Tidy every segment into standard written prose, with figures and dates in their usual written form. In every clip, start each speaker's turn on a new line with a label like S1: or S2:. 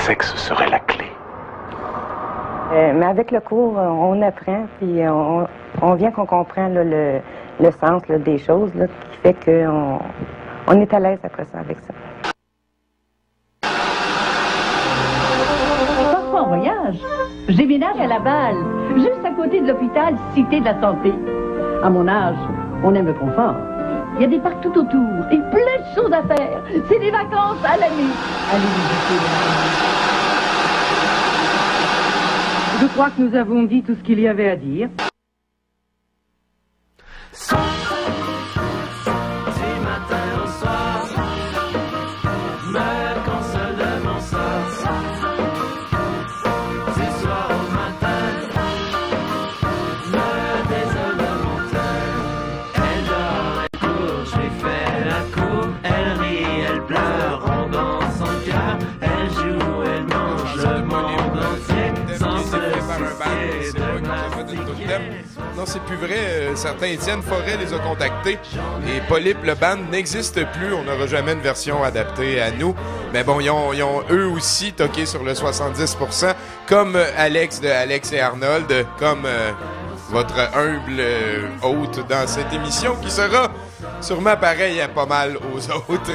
S1: sexe serait la clé.
S2: Mais avec le cours, on apprend, puis on vient qu'on comprend là, le sens là, des choses, là, qui fait qu'on est à l'aise après ça avec ça.
S3: Parfois en voyage, je déménage à Laval, juste à côté de l'hôpital Cité de la Santé. À mon âge, on aime le confort. Il y a des parcs tout autour et plein de choses à faire. C'est des vacances à l'année. Allez visiter la...
S4: Je crois que nous avons dit tout ce qu'il y avait à dire.
S5: Non, c'est plus vrai. Certains Étienne Forêt les a contactés. Et Polype, le band, n'existe plus. On n'aura jamais une version adaptée à nous. Mais bon, ils ont eux aussi toqué sur le 70%, comme Alex de Alex et Arnold, comme votre humble hôte dans cette émission, qui sera sûrement pareil à pas mal aux autres.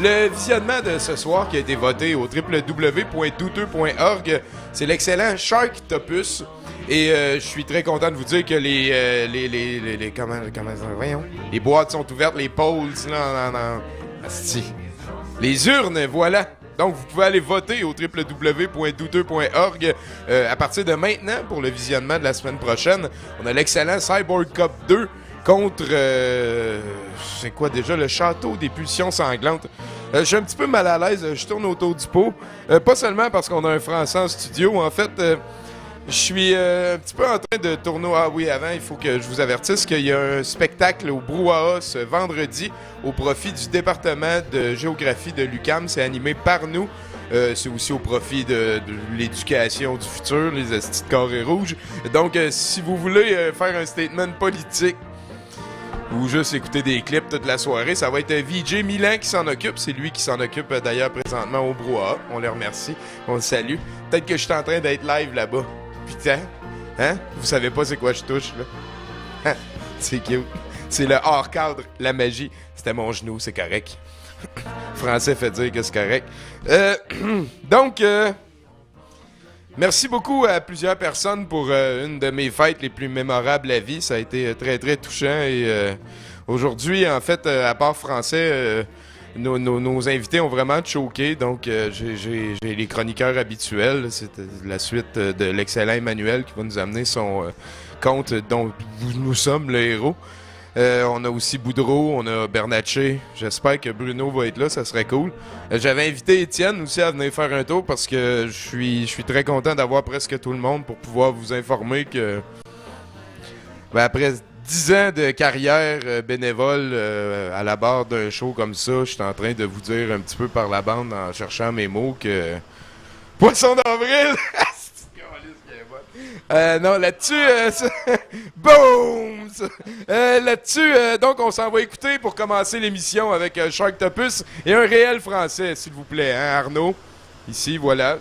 S5: Le visionnement de ce soir qui a été voté au www.douteux.org, c'est l'excellent Sharktopus. Et je suis très content de vous dire que les boîtes sont ouvertes, les polls, les urnes, voilà. Donc, vous pouvez aller voter au www.douteux.org à partir de maintenant pour le visionnement de la semaine prochaine. On a l'excellent Cyborg Cup 2 contre, c'est quoi déjà, le château des pulsions sanglantes. Je suis un petit peu mal à l'aise, je tourne autour du pot. Pas seulement parce qu'on a un Français en studio, en fait... je suis un petit peu en train de tourner... Ah oui, avant, il faut que je vous avertisse qu'il y a un spectacle au Brouhaha ce vendredi au profit du département de géographie de l'UQAM. C'est animé par nous. C'est aussi au profit de l'éducation du futur, les estis de carré rouge. Donc, si vous voulez faire un statement politique ou juste écouter des clips toute la soirée, ça va être VJ Milan qui s'en occupe. C'est lui qui s'en occupe d'ailleurs présentement au Brouhaha. On le remercie. On le salue. Peut-être que je suis en train d'être live là-bas. Putain, hein? Vous savez pas c'est quoi je touche, là? C'est cute. C'est le hors-cadre, la magie. C'était mon genou, c'est correct. Français fait dire que c'est correct. Donc, merci beaucoup à plusieurs personnes pour une de mes fêtes les plus mémorables à vie. Ça a été très, très touchant. Et aujourd'hui, en fait, à part français... Nos invités ont vraiment choqué, donc j'ai les chroniqueurs habituels. C'est la suite de l'excellent Emmanuel qui va nous amener son conte dont nous sommes le héros. On a aussi Boudreau, on a Bernatchez. J'espère que Bruno va être là, ça serait cool. J'avais invité Étienne aussi à venir faire un tour parce que je suis très content d'avoir presque tout le monde pour pouvoir vous informer que après 10 ans de carrière bénévole à la barre d'un show comme ça, je suis en train de vous dire un petit peu par la bande en cherchant mes mots que... Poisson d'avril! Non, là-dessus... Boom! Là-dessus, donc on s'en va écouter pour commencer l'émission avec Sharktopus et un réel français, s'il vous plaît, hein, Arnaud? Ici, voilà.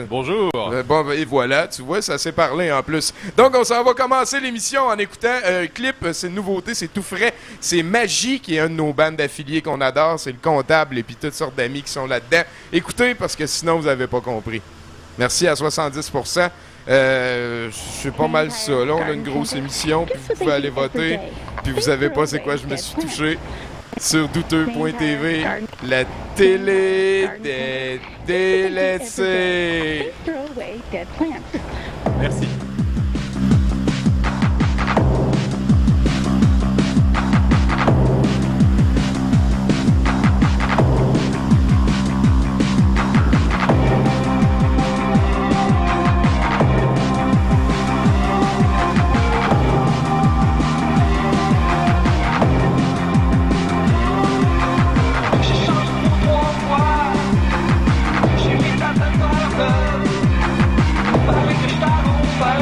S6: Bonjour.
S5: Bon, et voilà, tu vois, ça s'est parlé en plus. Donc, on s'en va commencer l'émission en écoutant un clip. C'est une nouveauté, c'est tout frais. C'est Magie, qui est un de nos bandes d'affiliés qu'on adore. C'est le comptable et puis toutes sortes d'amis qui sont là-dedans. Écoutez, parce que sinon, vous n'avez pas compris. Merci à 70%. C'est pas mal ça. Là, on a une grosse émission, puis vous pouvez aller voter. Puis vous savez pas c'est quoi je me suis touché. Sur douteux.tv, la télé des délaissés.
S6: Merci.
S7: Para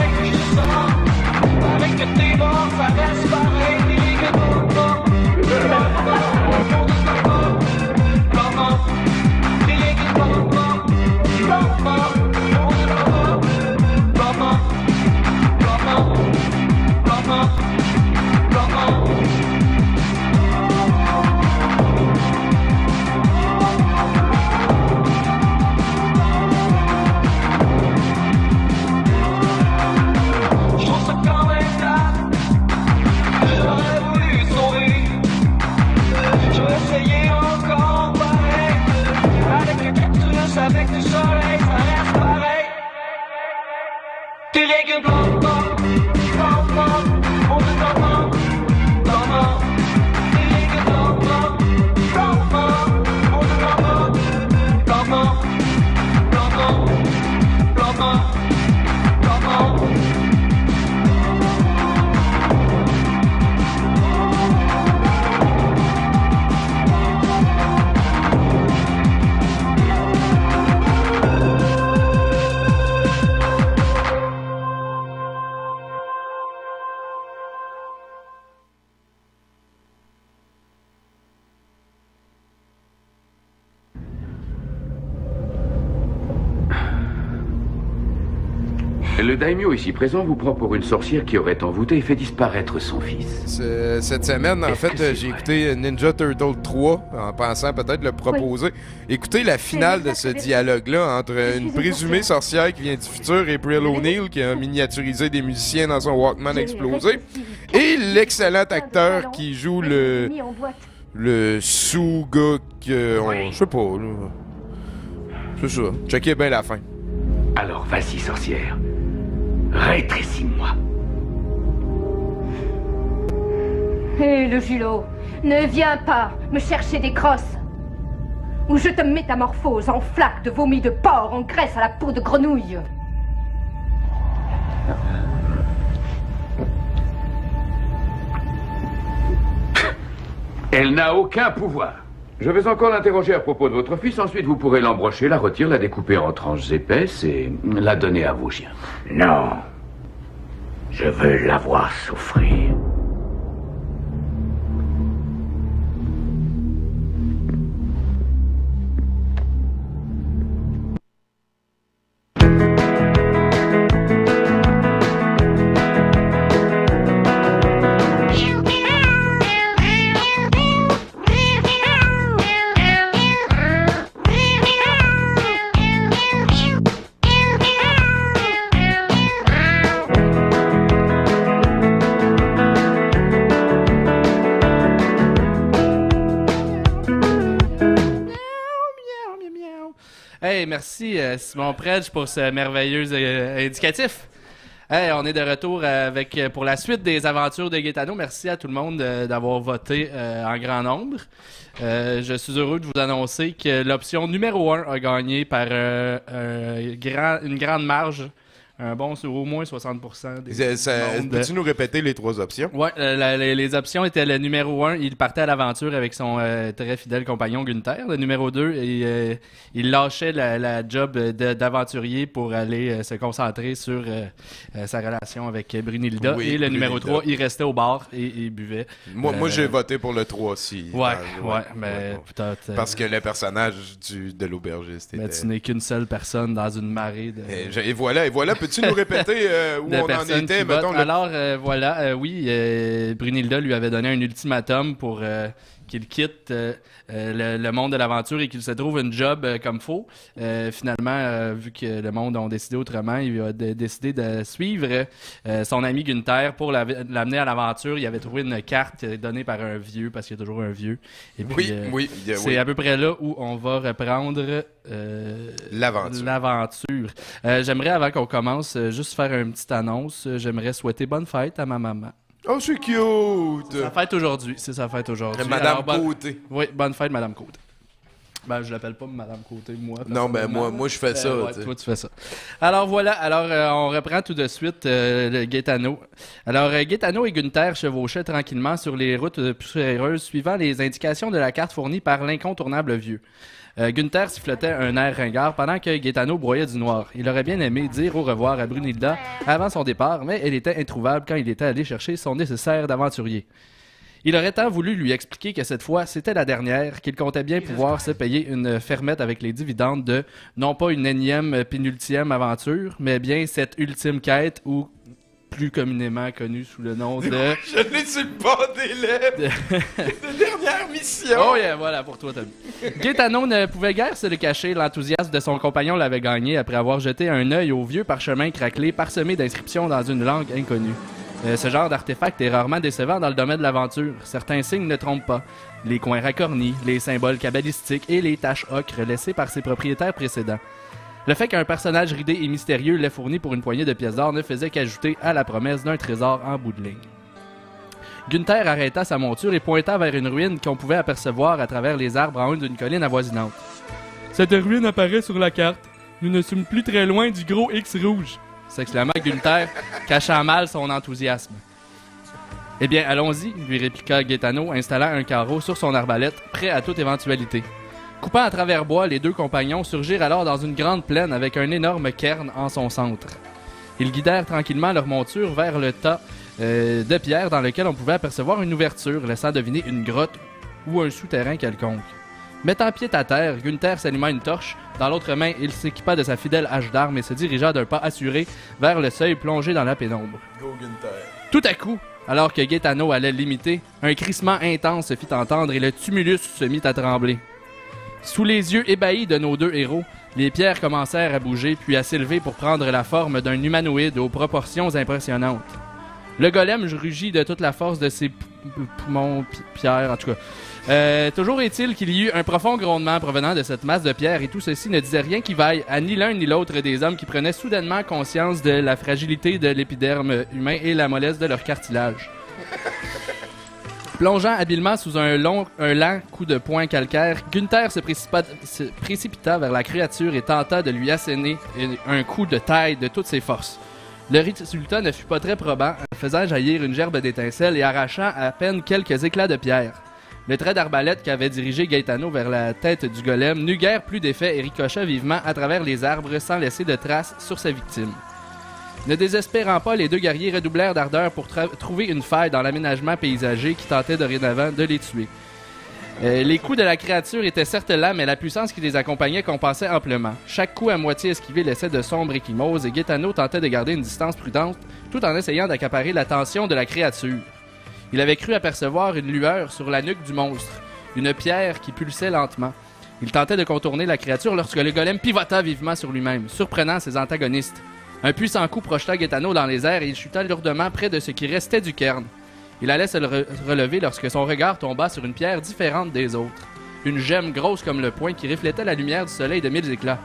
S1: Le daimyo ici présent vous prend pour une sorcière qui aurait envoûté et fait disparaître son fils.
S5: Cette semaine, en fait, j'ai écouté Ninja Turtle 3 en pensant peut-être le proposer. Écoutez la finale de ce dialogue-là entre une présumée sorcière qui vient du futur, April O'Neil, qui a miniaturisé des musiciens dans son Walkman explosé, et l'excellent acteur qui joue le sous-gars que... je sais pas, là. C'est ça. Checkez bien la fin.
S1: Alors vas-y, sorcière. Rétrécis-moi.
S6: Hé, le Julot, ne viens pas me chercher des crosses. Ou je te métamorphose en flaque de vomi de porc en graisse à la peau de grenouille.
S1: Elle n'a aucun pouvoir. Je vais encore l'interroger à propos de votre fils. Ensuite, vous pourrez l'embrocher, la rôtir, la découper en tranches épaisses et la donner à vos chiens.
S7: Non. Je veux la voir souffrir.
S8: Hey, merci Simon Predge pour ce merveilleux indicatif. Hey, on est de retour pour la suite des aventures de Gaetano. Merci à tout le monde d'avoir voté en grand nombre. Je suis heureux de vous annoncer que l'option numéro 1 a gagné par une grande marge. Un bon sur au moins 60% des
S5: Peux-tu nous répéter les 3 options?
S8: Oui, les options étaient le numéro 1, il partait à l'aventure avec son très fidèle compagnon Gunther. Le numéro 2, il lâchait la job d'aventurier pour aller se concentrer sur sa relation avec Brunilda.
S5: Oui,
S8: et le
S5: Brunilda.
S8: numéro 3, il restait au bar et buvait.
S5: Moi j'ai voté pour le 3 aussi.
S8: Mais peut-être...
S5: Parce que le personnage de l'aubergiste était...
S8: Mais tu n'es qu'une seule personne dans une marée de...
S5: Et voilà, peux-tu nous répéter où on en était? Mettons,
S8: Alors, oui, Brunilda lui avait donné un ultimatum pour qu'il quitte le monde de l'aventure et qu'il se trouve une job comme faux. Finalement, vu que le monde a décidé autrement, il a décidé de suivre son ami Gunther pour l'amener à l'aventure. Il avait trouvé une carte donnée par un vieux, parce qu'il y a toujours un vieux. Et puis, c'est à peu près là où on va reprendre l'aventure. J'aimerais, avant qu'on commence, juste faire une petite annonce. J'aimerais souhaiter bonne fête à ma maman.
S5: Oh, c'est cute!
S8: C'est sa fête aujourd'hui. C'est sa fête aujourd'hui.
S5: Madame Côté.
S8: Oui, bonne fête, Madame Côté. Ben, je l'appelle pas Madame Côté, moi.
S5: Non, ben moi je fais ça.
S8: Ouais, toi, tu fais ça. Alors voilà, on reprend tout de suite le Gaetano. Alors, Gaetano et Gunther chevauchaient tranquillement sur les routes poussiéreuses suivant les indications de la carte fournie par l'incontournable vieux. Gunther sifflotait un air ringard pendant que Gaetano broyait du noir. Il aurait bien aimé dire au revoir à Brunilda avant son départ, mais elle était introuvable quand il était allé chercher son nécessaire d'aventurier. Il aurait tant voulu lui expliquer que cette fois, c'était la dernière, qu'il comptait bien pouvoir se payer une fermette avec les dividendes de, non pas une énième pénultième aventure, mais bien cette ultime quête ou plus communément connue sous le nom de...
S5: Je l'ai sur le bord des lèvres! De dernière mission!
S8: Oh yeah, voilà, pour toi, Tommy. Gaetano ne pouvait guère se le cacher, l'enthousiasme de son compagnon l'avait gagné après avoir jeté un œil au vieux parchemin craquelé parsemé d'inscriptions dans une langue inconnue. Ce genre d'artefact est rarement décevant dans le domaine de l'aventure. Certains signes ne trompent pas. Les coins racornis, les symboles cabalistiques et les taches ocre laissées par ses propriétaires précédents. Le fait qu'un personnage ridé et mystérieux l'ait fourni pour une poignée de pièces d'or ne faisait qu'ajouter à la promesse d'un trésor en bout de ligne. Gunther arrêta sa monture et pointa vers une ruine qu'on pouvait apercevoir à travers les arbres en haut d'une colline avoisinante. « Cette ruine apparaît sur la carte. Nous ne sommes plus très loin du gros X rouge !» s'exclama Gunther, cachant mal son enthousiasme. « Eh bien, allons-y, lui répliqua Gaetano, installant un carreau sur son arbalète, prêt à toute éventualité. Coupant à travers bois, les deux compagnons surgirent alors dans une grande plaine avec un énorme cairn en son centre. Ils guidèrent tranquillement leur monture vers le tas de pierre dans lequel on pouvait apercevoir une ouverture, laissant deviner une grotte ou un souterrain quelconque. Mettant pied à terre, Gunther s'alluma une torche. Dans l'autre main, il s'équipa de sa fidèle hache d'armes et se dirigea d'un pas assuré vers le seuil plongé dans la pénombre.
S5: Go Gunther.
S8: Tout à coup, alors que Gaetano allait l'imiter, un crissement intense se fit entendre et le tumulus se mit à trembler. Sous les yeux ébahis de nos deux héros, les pierres commencèrent à bouger puis à s'élever pour prendre la forme d'un humanoïde aux proportions impressionnantes. Le golem rugit de toute la force de ses poumons, pierres, en tout cas. Toujours est-il qu'il y eut un profond grondement provenant de cette masse de pierres et tout ceci ne disait rien qui vaille à ni l'un ni l'autre des hommes qui prenaient soudainement conscience de la fragilité de l'épiderme humain et la mollesse de leur cartilage. Plongeant habilement sous un lent coup de poing calcaire, Gunther se précipita vers la créature et tenta de lui asséner un coup de taille de toutes ses forces. Le résultat ne fut pas très probant, faisant jaillir une gerbe d'étincelles et arrachant à peine quelques éclats de pierre. Le trait d'arbalète qu'avait dirigé Gaetano vers la tête du golem n'eut guère plus d'effet et ricocha vivement à travers les arbres sans laisser de traces sur sa victime. Ne désespérant pas, les deux guerriers redoublèrent d'ardeur pour trouver une faille dans l'aménagement paysager qui tentait dorénavant de les tuer. Les coups de la créature étaient certes là, mais la puissance qui les accompagnait compensait amplement. Chaque coup à moitié esquivé laissait de sombres échymoses et Gaetano tentait de garder une distance prudente tout en essayant d'accaparer l'attention de la créature. Il avait cru apercevoir une lueur sur la nuque du monstre, une pierre qui pulsait lentement. Il tentait de contourner la créature lorsque le golem pivota vivement sur lui-même, surprenant ses antagonistes. Un puissant coup projeta Gaetano dans les airs et il chuta lourdement près de ce qui restait du cairn. Il allait se relever lorsque son regard tomba sur une pierre différente des autres. Une gemme grosse comme le poing qui reflétait la lumière du soleil de mille éclats.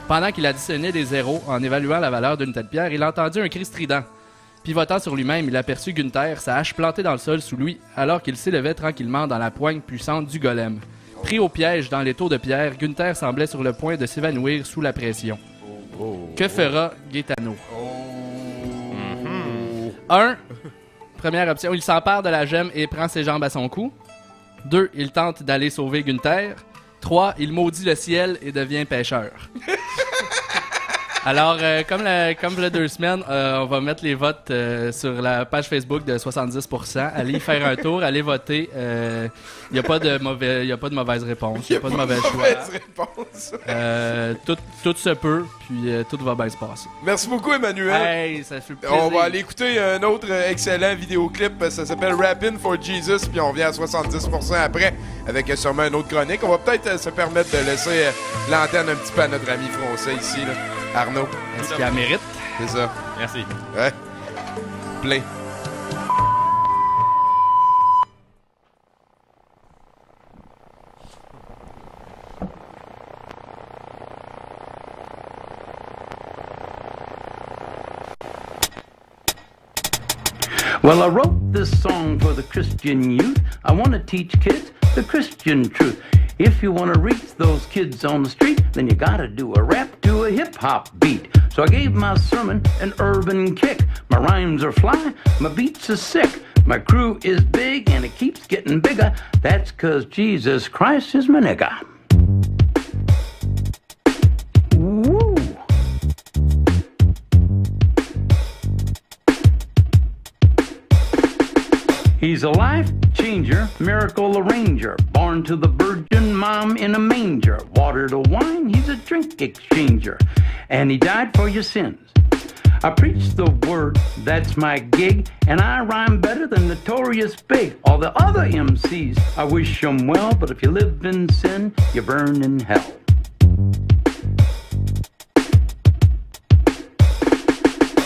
S8: Pendant qu'il additionnait des zéros en évaluant la valeur d'une telle pierre, il entendit un cri strident. Pivotant sur lui-même, il aperçut Gunther, sa hache plantée dans le sol sous lui, alors qu'il s'élevait tranquillement dans la poigne puissante du golem. Pris au piège dans l'étau de pierre, Gunther semblait sur le point de s'évanouir sous la pression. Que fera Gaetano? 1. Première option, il s'empare de la gemme et prend ses jambes à son cou. 2. Il tente d'aller sauver Gunther. 3. Il maudit le ciel et devient pêcheur. Alors, comme le 2 semaines, on va mettre les votes sur la page Facebook de 70%. Allez y faire un tour, allez voter. Il n'y a pas de mauvaise réponse. Il n'y a pas de mauvais choix. Tout se peut, puis tout va bien se passer.
S5: Merci beaucoup, Emmanuel.
S8: Hey, ça fait plaisir.
S5: On va aller écouter un autre excellent vidéoclip. Ça s'appelle Rappin' for Jesus, puis on vient à 70% après avec sûrement une autre chronique. On va peut-être se permettre de laisser l'antenne un petit peu à notre ami français ici, là. Arnaud.
S8: Est-ce qu'il a mérite?
S5: C'est ça.
S9: Merci.
S5: Ouais. Plein.
S10: Well, I wrote this song for the Christian youth. I want to teach kids the Christian truth. If you want to reach those kids on the street, then you gotta do a rap to a hip-hop beat. So I gave my sermon an urban kick. My rhymes are fly, my beats are sick. My crew is big and it keeps getting bigger. That's 'cause Jesus Christ is my nigga. Woo! He's a life changer, miracle arranger, born to the virgin mom in a manger. Water to wine, he's a drink exchanger, and he died for your sins. I preach the word, that's my gig, and I rhyme better than Notorious Big. All the other MCs, I wish them well, but if you live in sin, you burn in hell.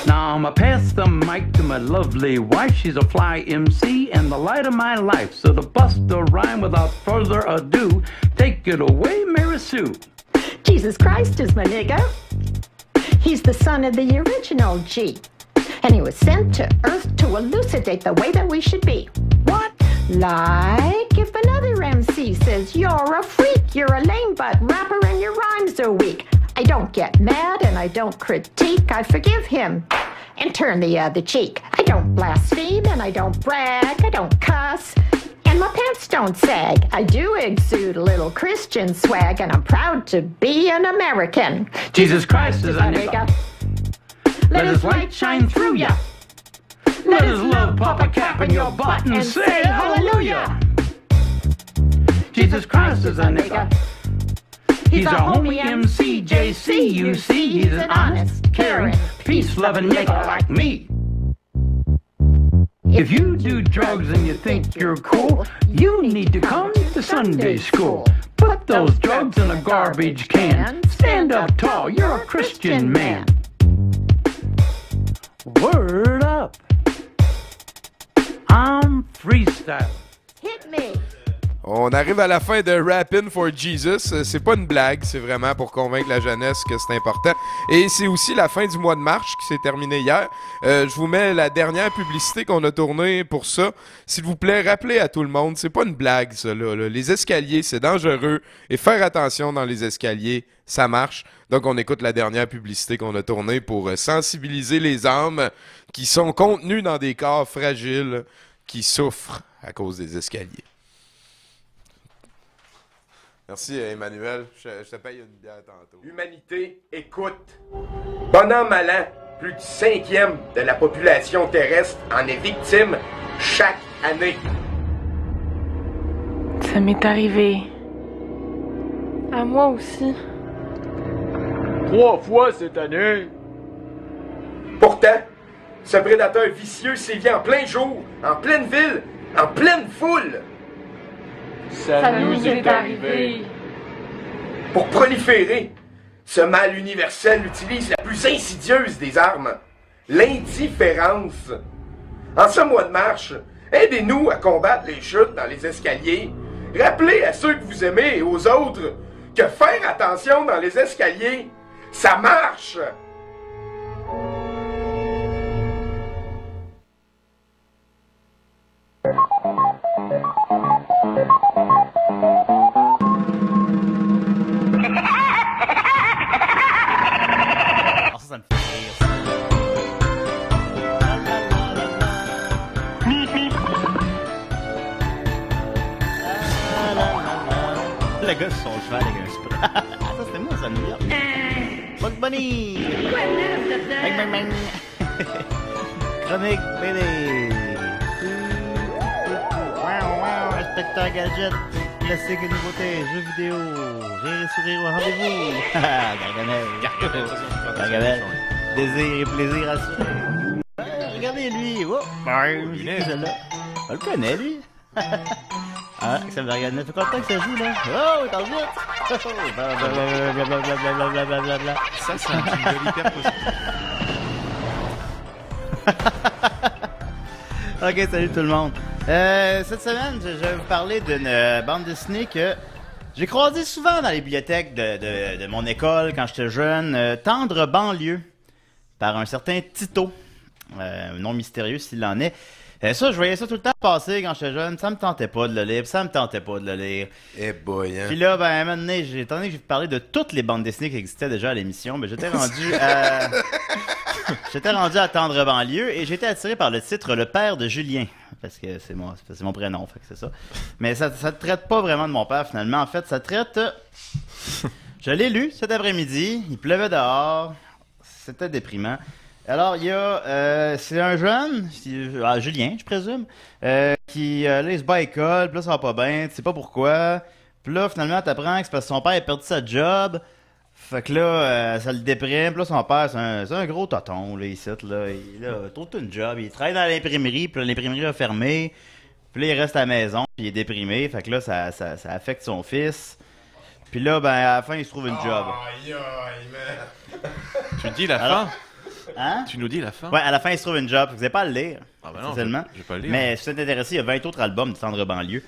S10: Now I'ma pass the mic to my lovely wife. She's a fly MC and the light of my life. So to bust a rhyme without further ado, take it away, Mary Sue.
S11: Jesus Christ is my nigga.
S9: He's the son of the original G. And he was sent to Earth to elucidate the way that we should be. What? Like if another MC says, you're a freak, you're a lame butt rapper and your rhymes are weak. I don't get mad and I don't critique, I forgive him and turn the other cheek. I don't blaspheme and I don't brag, I don't cuss, and my pants don't sag. I do exude a little Christian swag, and I'm proud to be an American.
S10: Jesus Christ is a nigga. Let his light shine through ya. Let his love pop a cap in your butt and say hallelujah. Jesus Christ is a nigga. He's a homie MC, JC, you see. He's an honest, caring, peace-loving nigga like me. If you do drugs and you think you're cool, you need to come to Sunday school. Put those drugs in a garbage can. Stand up tall, you're a Christian man. Word up. I'm freestyle.
S9: Hit me.
S5: On arrive à la fin de Rappin' for Jesus. C'est pas une blague, c'est vraiment pour convaincre la jeunesse que c'est important. Et c'est aussi la fin du mois de mars qui s'est terminé hier. Je vous mets la dernière publicité qu'on a tournée pour ça. S'il vous plaît, rappelez à tout le monde, c'est pas une blague ça là. Les escaliers, c'est dangereux et faire attention dans les escaliers, ça marche. Donc on écoute la dernière publicité qu'on a tournée pour sensibiliser les âmes qui sont contenues dans des corps fragiles qui souffrent à cause des escaliers. Merci Emmanuel, je te paye une bière tantôt.
S11: L'humanité écoute. Bon an, mal an, plus du 5e de la population terrestre en est victime chaque année.
S12: Ça m'est arrivé. À moi aussi.
S11: 3 fois cette année. Pourtant, ce prédateur vicieux sévit en plein jour, en pleine ville, en pleine foule.
S12: Ça nous est arrivé.
S11: Pour proliférer, ce mal universel utilise la plus insidieuse des armes, l'indifférence. En ce mois de marche, aidez-nous à combattre les chutes dans les escaliers. Rappelez à ceux que vous aimez et aux autres que faire attention dans les escaliers, ça marche!
S13: Ça me fait rire, ça. Le gars sur son cheval avec un spray. Ça, c'était moi, ça, New York. Bug Bunny! Bang, bang, bang! Chronique BD! Inspecteur Gadget! Classique et nouveautés, jeux vidéo, rire et sourire au rendez-vous. Gargamel. Désir et plaisir assurés. Regardez lui. Oh, il est là. On le connaît lui. Ah, ça me regarde. Ça fait combien de temps que ça joue là? Oh, t'en vite. Blablabla.
S14: Ça, c'est un jingle hyper possible.
S13: Ok, salut tout le monde. Cette semaine, je vais vous parler d'une bande dessinée que j'ai croisée souvent dans les bibliothèques de mon école quand j'étais jeune. Tendre banlieue, par un certain Tito. Nom mystérieux s'il en est. Ça, je voyais ça tout le temps passer quand j'étais jeune. Ça me tentait pas de le lire, ça me tentait pas de le lire.
S5: Eh boy, hein.
S13: Puis là, ben, à un moment donné, étant donné que j'ai parlé de toutes les bandes dessinées qui existaient déjà à l'émission, ben, j'étais rendu à... J'étais rendu à Tendre banlieue et j'étais attiré par le titre Le père de Julien. Parce que c'est mon prénom, fait que c'est ça. Mais ça ne traite pas vraiment de mon père finalement. En fait, ça traite... Je l'ai lu cet après-midi, il pleuvait dehors, c'était déprimant. Alors, il y a... c'est un jeune, Julien, je présume, qui là, il se bat à l'école, puis là, ça va pas bien, tu sais pas pourquoi. Puis là, finalement, t'apprends que c'est parce que son père a perdu sa job. Fait que là, ça le déprime. Puis là, son père, c'est un gros toton, là, ici, là. Il a trouvé une job. Il travaille dans l'imprimerie, puis l'imprimerie a fermé. Puis là, il reste à la maison, puis il est déprimé. Fait que là, ça affecte son fils. Puis là, ben, à la fin, il se trouve une job.
S5: Aïe, aïe, man.
S14: Tu dis la fin?
S13: Hein?
S14: Tu nous dis la fin?
S13: Ouais, à la fin, il se trouve une job. Vous n'avez pas à le lire.
S14: Ah ben non,
S13: seulement.
S14: je vais pas le lire.
S13: Mais si vous êtes intéressé, il y a 20 autres albums de Tendre banlieue.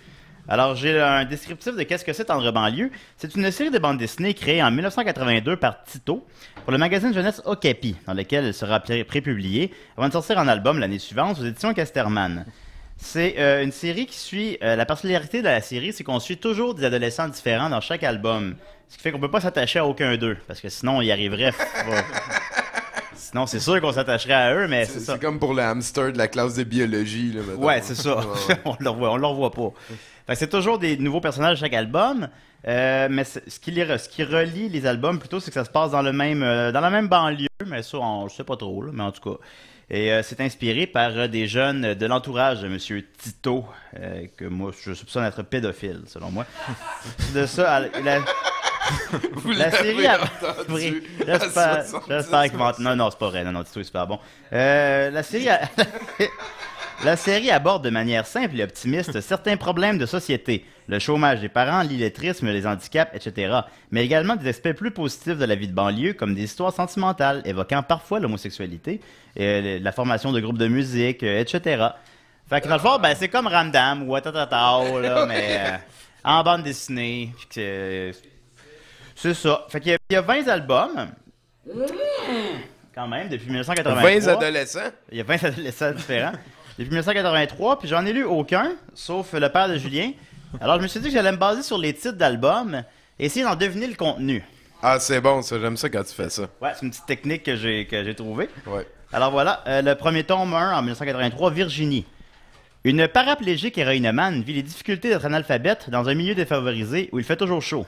S13: Alors, j'ai un descriptif de qu'est-ce que c'est Tendre banlieue. C'est une série de bandes dessinées créée en 1982 par Tito pour le magazine jeunesse Okapi, dans lequel elle sera prépubliée avant de sortir en album l'année suivante aux éditions Casterman. C'est une série qui suit... la particularité de la série, c'est qu'on suit toujours des adolescents différents dans chaque album. Ce qui fait qu'on peut pas s'attacher à aucun d'eux, parce que sinon, on y arriverait... Sinon, c'est sûr qu'on s'attacherait à eux, mais c'est ça.
S5: C'est comme pour le hamster de la classe de biologie. Là,
S13: ouais, c'est ça. On le revoit pas. Fait que c'est toujours des nouveaux personnages à chaque album, mais ce qui relie les albums plutôt, c'est que ça se passe dans la même banlieue, mais ça, je sais pas trop, là, mais en tout cas. Et c'est inspiré par des jeunes de l'entourage de M. Tito, que moi, je soupçonne être pédophile, selon moi. De ça, la série
S5: entendu.
S13: J'espère qu'il va... Non, c'est pas vrai. Non, Tito est super bon. La série aborde de manière simple et optimiste certains problèmes de société, le chômage des parents, l'illettrisme, les handicaps, etc., mais également des aspects plus positifs de la vie de banlieue, comme des histoires sentimentales, évoquant parfois l'homosexualité, la formation de groupes de musique, etc. Fait que dans le fond, ben, c'est comme Ramdam ou Watatata, là, mais en bande dessinée. C'est ça. Fait qu'il y a 20 albums. Quand même, depuis 1983.
S5: 20 adolescents?
S13: Il y a 20 adolescents différents. Depuis 1983, puis j'en ai lu aucun, sauf Le Père de Julien. Alors je me suis dit que j'allais me baser sur les titres d'albums et essayer d'en deviner le contenu.
S5: Ah, c'est bon, ça. J'aime ça quand tu fais ça.
S13: Ouais, c'est une petite technique que j'ai trouvée.
S5: Ouais.
S13: Alors voilà, le premier tome 1 en 1983, Virginie. Une paraplégique héroïnomane vit les difficultés d'être analphabète dans un milieu défavorisé où il fait toujours chaud.